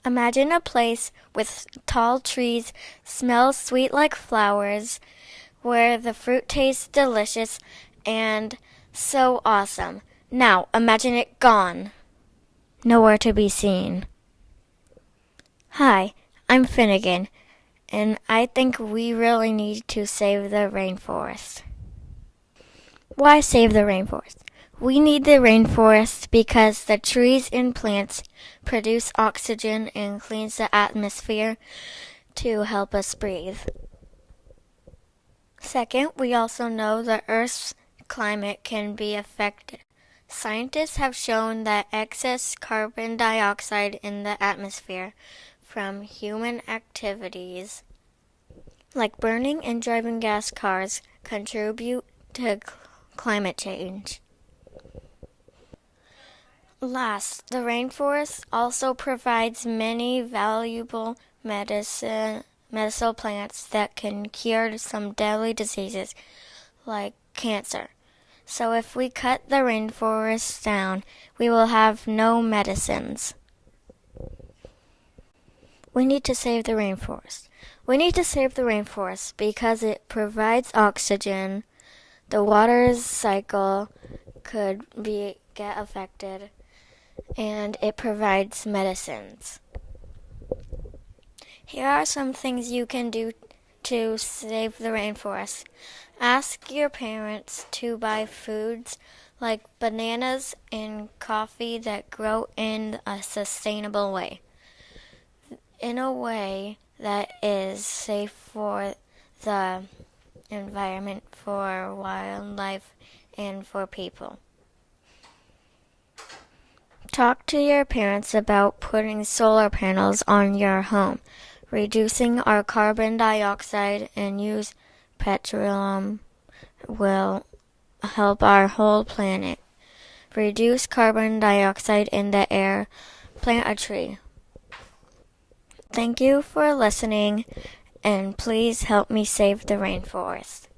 Imagine a place with tall trees, smells sweet like flowers, where the fruit tastes delicious and so awesome. Now imagine it gone, nowhere to be seen. Hi, I'm Finnegan, and I think we really need to save the rainforest. Why save the rainforest? We need the rainforest because the trees and plants produce oxygen and cleans the atmosphere to help us breathe. Second, we also know the Earth's climate can be affected. Scientists have shown that excess carbon dioxide in the atmosphere from human activities, like burning and driving gas cars, contribute to climate change. Last, the rainforest also provides many valuable medicinal plants that can cure some deadly diseases like cancer. So if we cut the rainforest down, we will have no medicines. We need to save the rainforest. We need to save the rainforest because it provides oxygen, the water cycle could get affected, and it provides medicines. Here are some things you can do to save the rainforest. Ask your parents to buy foods like bananas and coffee that grow in a sustainable way, in a way that is safe for the environment, for wildlife, and for people. Talk to your parents about putting solar panels on your home, reducing our carbon dioxide, and use petroleum will help our whole planet. Reduce carbon dioxide in the air. Plant a tree. Thank you for listening, and please help me save the rainforest.